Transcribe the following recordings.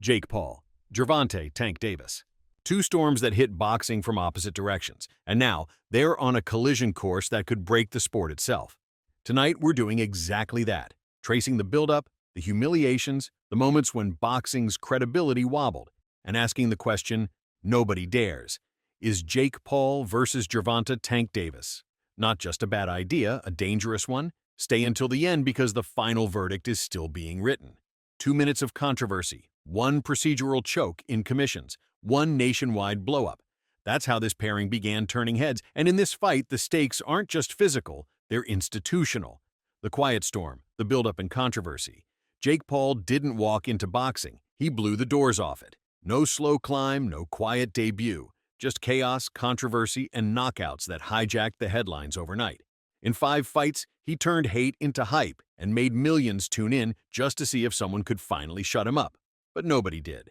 Jake Paul, Gervonta Tank Davis. Two storms that hit boxing from opposite directions, and now they're on a collision course that could break the sport itself. Tonight, we're doing exactly that, tracing the buildup, the humiliations, the moments when boxing's credibility wobbled, and asking the question, nobody dares, is Jake Paul versus Gervonta Tank Davis not just a bad idea, a dangerous one? Stay until the end because the final verdict is still being written. 2 minutes of controversy, one procedural choke in commissions, one nationwide blowup. That's how this pairing began turning heads, and in this fight, the stakes aren't just physical, they're institutional. The quiet storm, the buildup and controversy. Jake Paul didn't walk into boxing, he blew the doors off it. No slow climb, no quiet debut, just chaos, controversy, and knockouts that hijacked the headlines overnight. In 5 fights, he turned hate into hype and made millions tune in just to see if someone could finally shut him up. But nobody did.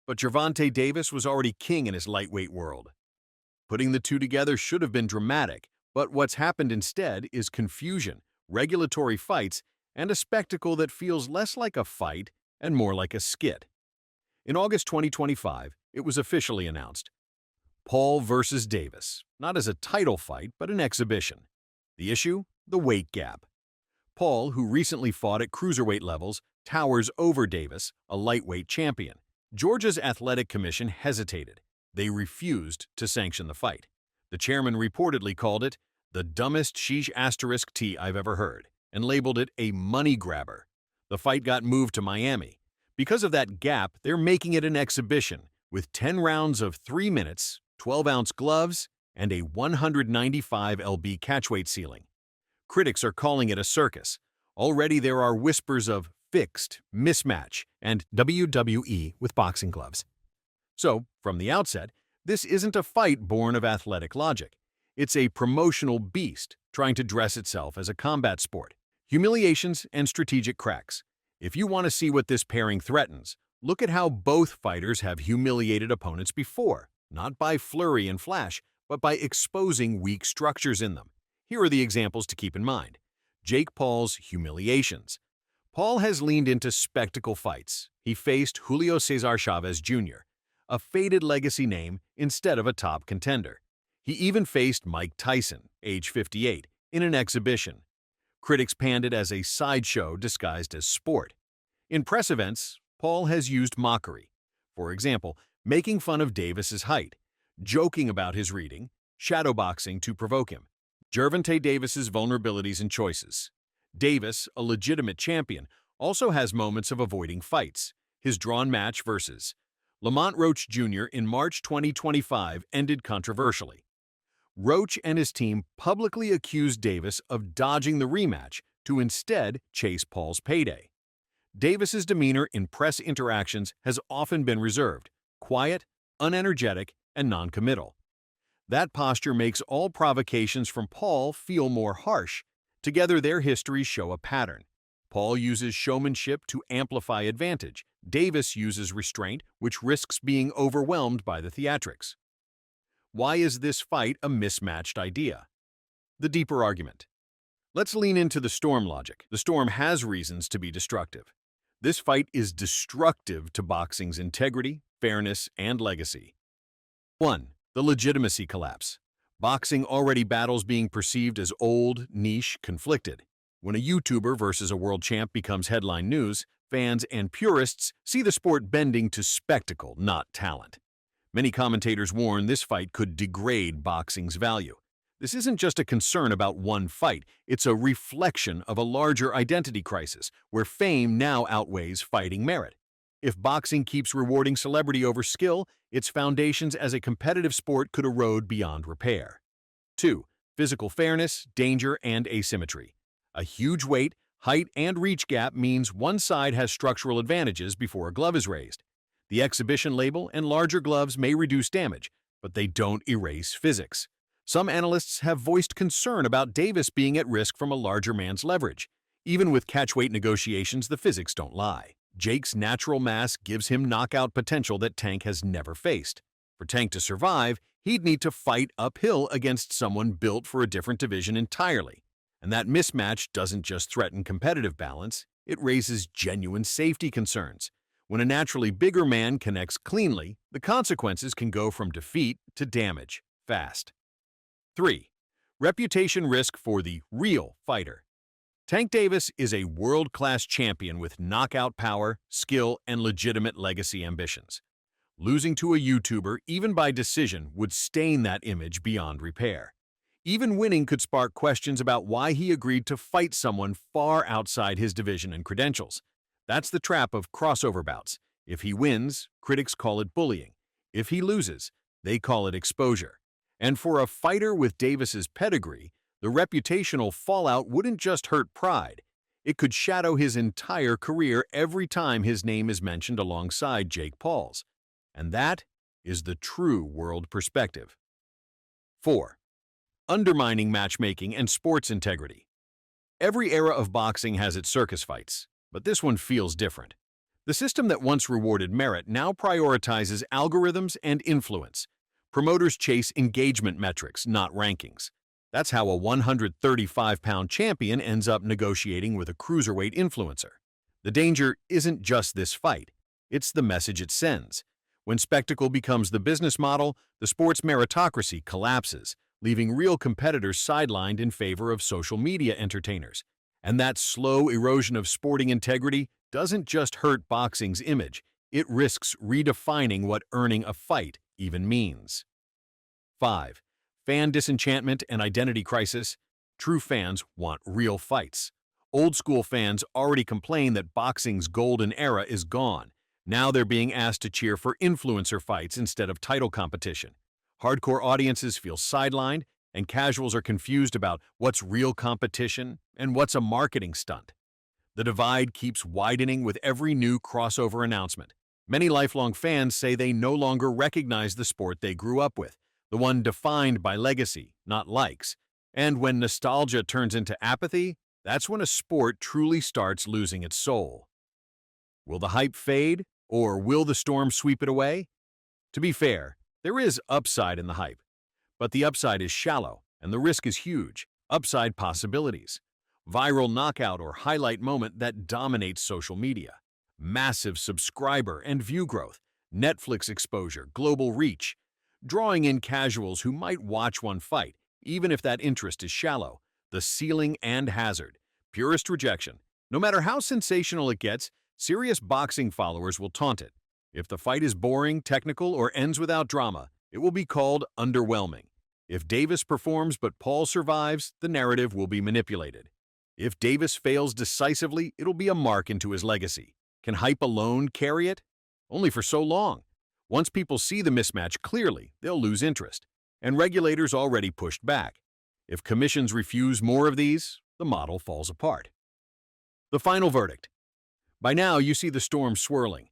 But Gervonta Davis was already king in his lightweight world. Putting the two together should have been dramatic, but what's happened instead is confusion, regulatory fights, and a spectacle that feels less like a fight and more like a skit. In August 2025, it was officially announced. Paul versus Davis, not as a title fight, but an exhibition. The issue? The weight gap. Paul, who recently fought at cruiserweight levels, towers over Davis, a lightweight champion. Georgia's Athletic Commission hesitated. They refused to sanction the fight. The chairman reportedly called it the dumbest *T I've ever heard and labeled it a money grabber. The fight got moved to Miami. Because of that gap, they're making it an exhibition with 10 rounds of 3 minutes, 12-ounce gloves, and a 195 lb catchweight ceiling. Critics are calling it a circus. Already there are whispers of fixed, mismatch, and WWE with boxing gloves. So, from the outset, this isn't a fight born of athletic logic. It's a promotional beast trying to dress itself as a combat sport. Humiliations and strategic cracks. If you want to see what this pairing threatens, look at how both fighters have humiliated opponents before, not by flurry and flash, but by exposing weak structures in them. Here are the examples to keep in mind. Jake Paul's humiliations. Paul has leaned into spectacle fights. He faced Julio Cesar Chavez Jr., a faded legacy name instead of a top contender. He even faced Mike Tyson, age 58, in an exhibition. Critics panned it as a sideshow disguised as sport. In press events, Paul has used mockery. For example, making fun of Davis's height, joking about his reading, shadowboxing to provoke him. Gervonta Davis's vulnerabilities and choices. Davis, a legitimate champion, also has moments of avoiding fights. His drawn match versus Lamont Roach Jr. in March 2025 ended controversially. Roach and his team publicly accused Davis of dodging the rematch to instead chase Paul's payday. Davis's demeanor in press interactions has often been reserved, quiet, unenergetic, and non-committal. That posture makes all provocations from Paul feel more harsh. Together, their histories show a pattern. Paul uses showmanship to amplify advantage. Davis uses restraint, which risks being overwhelmed by the theatrics. Why is this fight a mismatched idea? The deeper argument. Let's lean into the storm logic. The storm has reasons to be destructive. This fight is destructive to boxing's integrity, fairness, and legacy. 1. The legitimacy collapse. Boxing already battles being perceived as old, niche, conflicted. When a YouTuber versus a world champ becomes headline news, fans and purists see the sport bending to spectacle, not talent. Many commentators warn this fight could degrade boxing's value. This isn't just a concern about one fight, it's a reflection of a larger identity crisis, where fame now outweighs fighting merit. If boxing keeps rewarding celebrity over skill, its foundations as a competitive sport could erode beyond repair. 2. Physical fairness, danger, and asymmetry. A huge weight, height, and reach gap means one side has structural advantages before a glove is raised. The exhibition label and larger gloves may reduce damage, but they don't erase physics. Some analysts have voiced concern about Davis being at risk from a larger man's leverage. Even with catchweight negotiations, the physics don't lie. Jake's natural mass gives him knockout potential that Tank has never faced. For Tank to survive, he'd need to fight uphill against someone built for a different division entirely. And that mismatch doesn't just threaten competitive balance, it raises genuine safety concerns. When a naturally bigger man connects cleanly, the consequences can go from defeat to damage fast. 3. Reputation risk for the real fighter. Tank Davis is a world-class champion with knockout power, skill, and legitimate legacy ambitions. Losing to a YouTuber, even by decision, would stain that image beyond repair. Even winning could spark questions about why he agreed to fight someone far outside his division and credentials. That's the trap of crossover bouts. If he wins, critics call it bullying. If he loses, they call it exposure. And for a fighter with Davis's pedigree, the reputational fallout wouldn't just hurt pride. It could shadow his entire career every time his name is mentioned alongside Jake Paul's. And that is the true world perspective. 4. Undermining matchmaking and sports integrity. Every era of boxing has its circus fights, but this one feels different. The system that once rewarded merit now prioritizes algorithms and influence. Promoters chase engagement metrics, not rankings. That's how a 135-pound champion ends up negotiating with a cruiserweight influencer. The danger isn't just this fight, it's the message it sends. When spectacle becomes the business model, the sport's meritocracy collapses, leaving real competitors sidelined in favor of social media entertainers. And that slow erosion of sporting integrity doesn't just hurt boxing's image, it risks redefining what earning a fight even means. 5. Fan disenchantment and identity crisis. True fans want real fights. Old-school fans already complain that boxing's golden era is gone. Now they're being asked to cheer for influencer fights instead of title competition. Hardcore audiences feel sidelined, and casuals are confused about what's real competition and what's a marketing stunt. The divide keeps widening with every new crossover announcement. Many lifelong fans say they no longer recognize the sport they grew up with, the one defined by legacy, not likes. And when nostalgia turns into apathy, that's when a sport truly starts losing its soul. Will the hype fade, or will the storm sweep it away? To be fair, there is upside in the hype, but the upside is shallow and the risk is huge. Upside possibilities. Viral knockout or highlight moment that dominates social media. Massive subscriber and view growth. Netflix exposure, global reach. Drawing in casuals who might watch one fight, even if that interest is shallow. The ceiling and hazard. Purest rejection. No matter how sensational it gets, serious boxing followers will taunt it. If the fight is boring, technical, or ends without drama, it will be called underwhelming. If Davis performs but Paul survives, the narrative will be manipulated. If Davis fails decisively, it'll be a mark into his legacy. Can hype alone carry it? Only for so long. Once people see the mismatch clearly, they'll lose interest. And regulators already pushed back. If commissions refuse more of these, the model falls apart. The final verdict. By now, you see the storm swirling.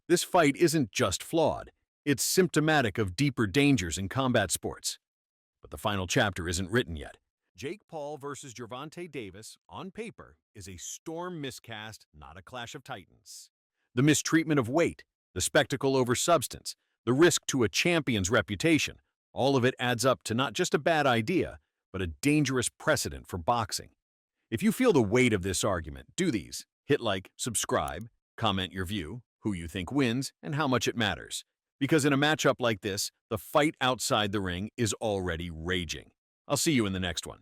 This fight isn't just flawed. It's symptomatic of deeper dangers in combat sports. But the final chapter isn't written yet. Jake Paul versus Gervonta Davis, on paper, is a storm miscast, not a clash of titans. The mistreatment of weight, the spectacle over substance, the risk to a champion's reputation, all of it adds up to not just a bad idea, but a dangerous precedent for boxing. If you feel the weight of this argument, do these. Hit like, subscribe, comment your view, who you think wins, and how much it matters. Because in a matchup like this, the fight outside the ring is already raging. I'll see you in the next one.